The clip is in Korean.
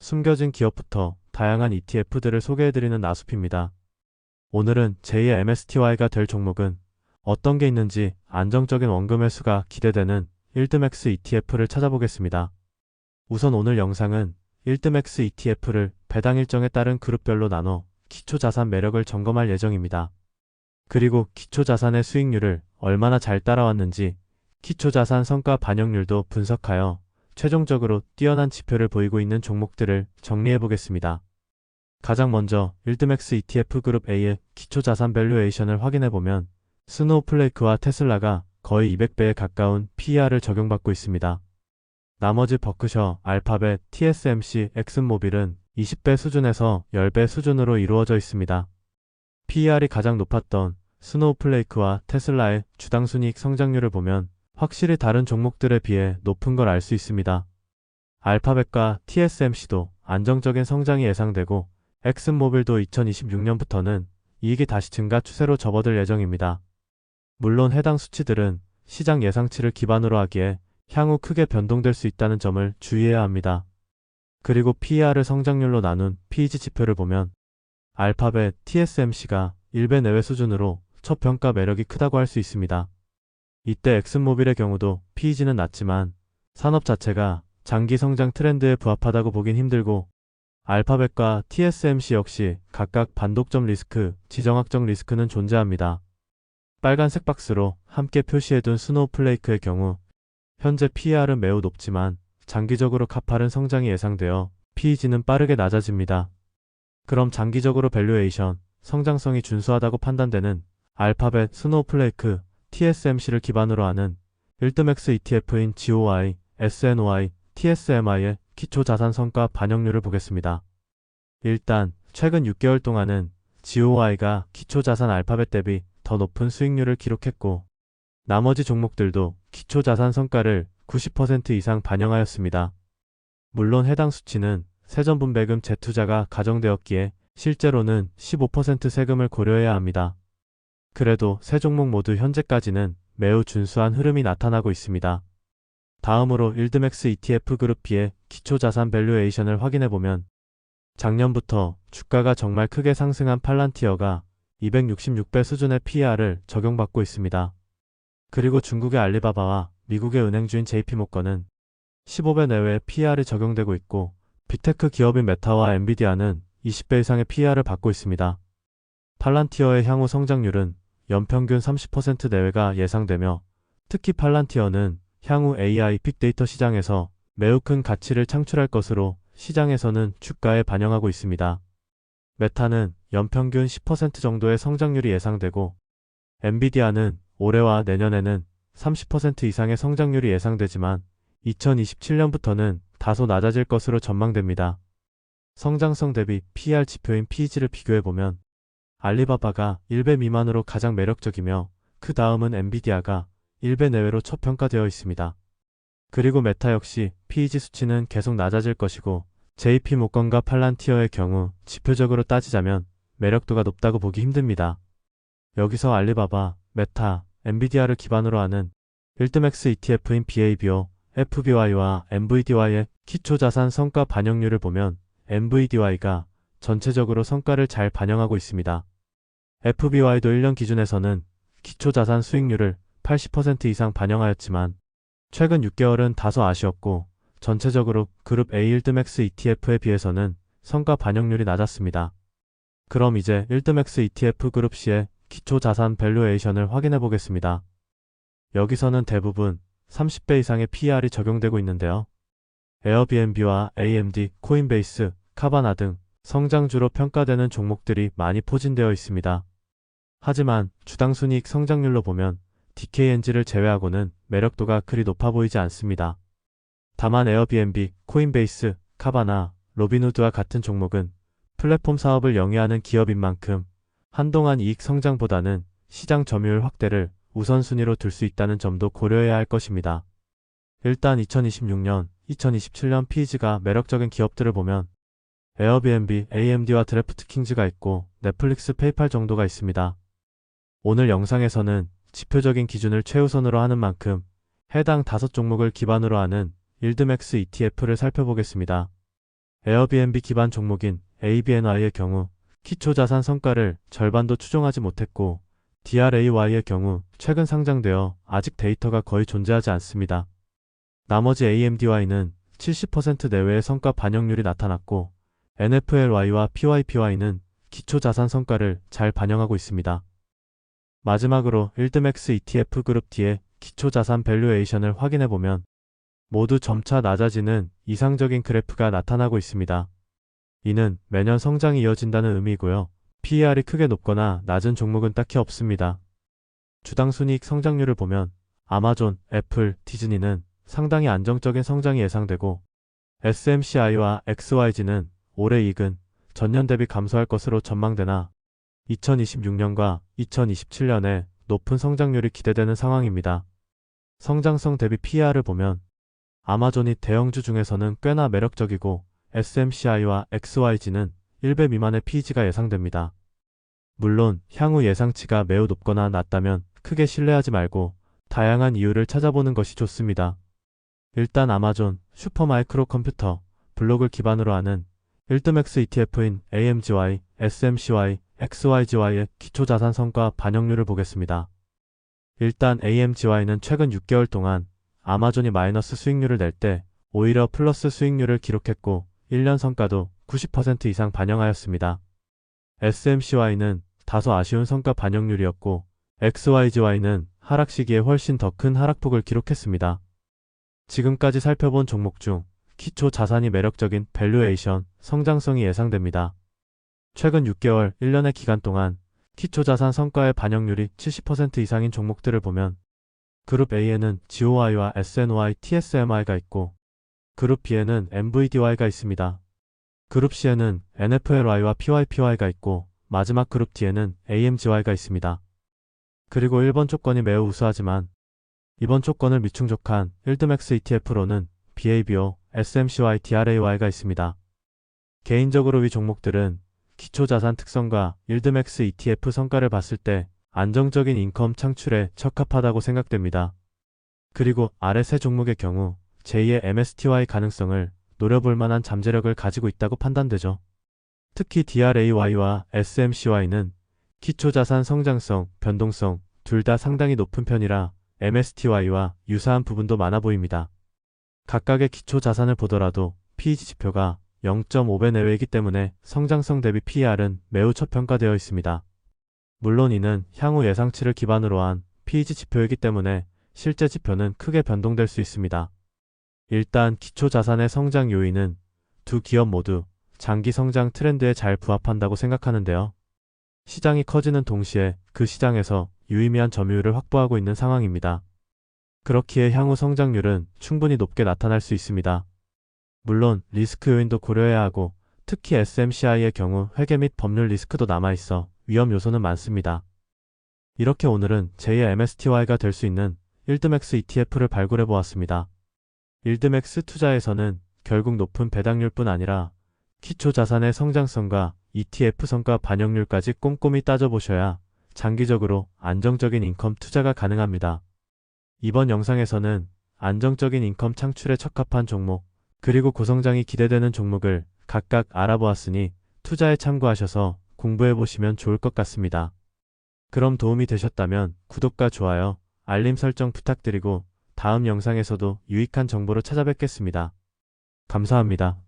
숨겨진 기업부터 다양한 ETF들을 소개해드리는 나숲입니다. 오늘은 제2의 MSTY가 될 종목은 어떤 게 있는지 안정적인 원금 회수가 기대되는 1드맥스 ETF를 찾아보겠습니다. 우선 오늘 영상은 1드맥스 ETF를 배당 일정에 따른 그룹별로 나눠 기초자산 매력을 점검할 예정입니다. 그리고 기초자산의 수익률을 얼마나 잘 따라왔는지 기초자산 성과 반영률도 분석하여 최종적으로 뛰어난 지표를 보이고 있는 종목들을 정리해 보겠습니다. 가장 먼저 1드맥스 ETF 그룹 A의 기초자산 밸류에이션을 확인해 보면 스노우플레이크와 테슬라가 거의 200배에 가까운 PER을 적용받고 있습니다. 나머지 버크셔, 알파벳, TSMC, 엑슨모빌은 20배 수준에서 10배 수준으로 이루어져 있습니다. PER이 가장 높았던 스노우플레이크와 테슬라의 주당 순이익 성장률을 보면 확실히 다른 종목들에 비해 높은 걸 알 수 있습니다. 알파벳과 TSMC도 안정적인 성장이 예상되고 엑슨모빌도 2026년부터는 이익이 다시 증가 추세로 접어들 예정입니다. 물론 해당 수치들은 시장 예상치를 기반으로 하기에 향후 크게 변동될 수 있다는 점을 주의해야 합니다. 그리고 PER을 성장률로 나눈 PEG 지표를 보면 알파벳, TSMC가 1배 내외 수준으로 저평가 매력이 크다고 할 수 있습니다. 이때 엑슨모빌의 경우도 PEG는 낮지만 산업 자체가 장기 성장 트렌드에 부합하다고 보긴 힘들고 알파벳과 TSMC 역시 각각 반독점 리스크, 지정학적 리스크는 존재합니다. 빨간색 박스로 함께 표시해둔 스노우플레이크의 경우 현재 PER은 매우 높지만 장기적으로 가파른 성장이 예상되어 PEG는 빠르게 낮아집니다. 그럼 장기적으로 밸류에이션, 성장성이 준수하다고 판단되는 알파벳, 스노우플레이크, TSMC를 기반으로 하는 1드맥스 ETF인 GOI, SNOI, TSMI의 기초자산 성과 반영률을 보겠습니다. 일단 최근 6개월 동안은 GOI가 기초자산 알파벳 대비 더 높은 수익률을 기록했고 나머지 종목들도 기초자산 성과를 90% 이상 반영하였습니다. 물론 해당 수치는 세전분배금 재투자가 가정되었기에 실제로는 15% 세금을 고려해야 합니다. 그래도 세 종목 모두 현재까지는 매우 준수한 흐름이 나타나고 있습니다. 다음으로 1드맥스 ETF 그룹 B의 기초자산 밸류에이션을 확인해보면 작년부터 주가가 정말 크게 상승한 팔란티어가 266배 수준의 PER을 적용받고 있습니다. 그리고 중국의 알리바바와 미국의 은행주인 JP모건은 15배 내외의 PER이 적용되고 있고 빅테크 기업인 메타와 엔비디아는 20배 이상의 PER을 받고 있습니다. 팔란티어의 향후 성장률은 연평균 30% 내외가 예상되며 특히 팔란티어는 향후 AI 빅데이터 시장에서 매우 큰 가치를 창출할 것으로 시장에서는 주가에 반영하고 있습니다. 메타는 연평균 10% 정도의 성장률이 예상되고 엔비디아는 올해와 내년에는 30% 이상의 성장률이 예상되지만 2027년부터는 다소 낮아질 것으로 전망됩니다. 성장성 대비 PER 지표인 PEG를 비교해보면 알리바바가 1배 미만으로 가장 매력적이며 그 다음은 엔비디아가 1배 내외로 저평가되어 있습니다. 그리고 메타 역시 PEG 수치는 계속 낮아질 것이고 JP모건과 팔란티어의 경우 지표적으로 따지자면 매력도가 높다고 보기 힘듭니다. 여기서 알리바바, 메타, 엔비디아를 기반으로 하는 1드맥스 ETF인 BABO, FBY와 MVDY의 기초자산 성과 반영률을 보면 MVDY가 전체적으로 성과를 잘 반영하고 있습니다. FBY도 1년 기준에서는 기초자산 수익률을 80% 이상 반영하였지만 최근 6개월은 다소 아쉬웠고 전체적으로 그룹 A 1드맥스 ETF에 비해서는 성과 반영률이 낮았습니다. 그럼 이제 1드맥스 ETF 그룹 C의 기초자산 밸류에이션을 확인해 보겠습니다. 여기서는 대부분 30배 이상의 PER이 적용되고 있는데요. 에어비앤비와 AMD, 코인베이스, 카바나 등 성장주로 평가되는 종목들이 많이 포진되어 있습니다. 하지만 주당 순이익 성장률로 보면 DKNG를 제외하고는 매력도가 그리 높아 보이지 않습니다. 다만 에어비앤비, 코인베이스, 카바나, 로빈후드와 같은 종목은 플랫폼 사업을 영위하는 기업인 만큼 한동안 이익 성장보다는 시장 점유율 확대를 우선순위로 둘 수 있다는 점도 고려해야 할 것입니다. 일단 2026년, 2027년 PEG가 매력적인 기업들을 보면 에어비앤비, AMD와 드래프트킹즈가 있고 넷플릭스, 페이팔 정도가 있습니다. 오늘 영상에서는 지표적인 기준을 최우선으로 하는 만큼 해당 5종목을 기반으로 하는 1드맥스 ETF를 살펴보겠습니다. 에어비앤비 기반 종목인 ABNY의 경우 기초 자산 성과를 절반도 추종하지 못했고 DRAY의 경우 최근 상장되어 아직 데이터가 거의 존재하지 않습니다. 나머지 AMDY는 70% 내외의 성과 반영률이 나타났고 NFLY와 PYPY는 기초 자산 성과를 잘 반영하고 있습니다. 마지막으로 일드맥스 ETF 그룹 D의 기초 자산 밸류에이션을 확인해보면 모두 점차 낮아지는 이상적인 그래프가 나타나고 있습니다. 이는 매년 성장이 이어진다는 의미고요. PER이 크게 높거나 낮은 종목은 딱히 없습니다. 주당 순이익 성장률을 보면 아마존, 애플, 디즈니는 상당히 안정적인 성장이 예상되고 SMCI와 XYG는 올해 이익은 전년 대비 감소할 것으로 전망되나 2026년과 2027년에 높은 성장률이 기대되는 상황입니다. 성장성 대비 PER을 보면 아마존이 대형주 중에서는 꽤나 매력적이고 SMCI와 XYG는 1배 미만의 PEG가 예상됩니다. 물론 향후 예상치가 매우 높거나 낮다면 크게 신뢰하지 말고 다양한 이유를 찾아보는 것이 좋습니다. 일단 아마존, 슈퍼마이크로 컴퓨터, 블록을 기반으로 하는 일드맥스 ETF인 AMGY, SMCY, XYGY의 기초자산 성과 반영률을 보겠습니다. 일단 AMGY는 최근 6개월 동안 아마존이 마이너스 수익률을 낼 때 오히려 플러스 수익률을 기록했고 1년 성과도 90% 이상 반영하였습니다. SMCY는 다소 아쉬운 성과 반영률이었고 XYGY는 하락 시기에 훨씬 더 큰 하락폭을 기록했습니다. 지금까지 살펴본 종목 중 기초 자산이 매력적인 밸류에이션, 성장성이 예상됩니다. 최근 6개월, 1년의 기간 동안 기초 자산 성과의 반영률이 70% 이상인 종목들을 보면 그룹 A에는 GOI와 SNOI, TSMI가 있고 그룹 B에는 MVDY가 있습니다. 그룹 C에는 NFLY와 PYPY가 있고 마지막 그룹 D에는 AMGY가 있습니다. 그리고 1번 조건이 매우 우수하지만 이번 조건을 미충족한 일드맥스 ETF로는 BABO, SMCY, DRAY가 있습니다. 개인적으로 위 종목들은 기초자산 특성과 일드맥스 ETF 성과를 봤을 때 안정적인 인컴 창출에 적합하다고 생각됩니다. 그리고 아래 세 종목의 경우 제2의 MSTY 가능성을 노려볼 만한 잠재력을 가지고 있다고 판단되죠. 특히 DRAY와 SMCY는 기초자산 성장성, 변동성 둘 다 상당히 높은 편이라 MSTY와 유사한 부분도 많아 보입니다. 각각의 기초자산을 보더라도 PEG 지표가 0.5배 내외이기 때문에 성장성 대비 PER은 매우 저평가되어 있습니다. 물론 이는 향후 예상치를 기반으로 한 PEG 지표이기 때문에 실제 지표는 크게 변동될 수 있습니다. 일단 기초자산의 성장 요인은 두 기업 모두 장기 성장 트렌드에 잘 부합한다고 생각하는데요. 시장이 커지는 동시에 그 시장에서 유의미한 점유율을 확보하고 있는 상황입니다. 그렇기에 향후 성장률은 충분히 높게 나타날 수 있습니다. 물론 리스크 요인도 고려해야 하고 특히 SMCI의 경우 회계 및 법률 리스크도 남아있어 위험 요소는 많습니다. 이렇게 오늘은 제2의 MSTY가 될 수 있는 일드맥스 ETF를 발굴해 보았습니다. 일드맥스 투자에서는 결국 높은 배당률뿐 아니라 기초 자산의 성장성과 ETF 성과 반영률까지 꼼꼼히 따져보셔야 장기적으로 안정적인 인컴 투자가 가능합니다. 이번 영상에서는 안정적인 인컴 창출에 적합한 종목, 그리고 고성장이 기대되는 종목을 각각 알아보았으니 투자에 참고하셔서 공부해보시면 좋을 것 같습니다. 그럼 도움이 되셨다면 구독과 좋아요, 알림 설정 부탁드리고 다음 영상에서도 유익한 정보로 찾아뵙겠습니다. 감사합니다.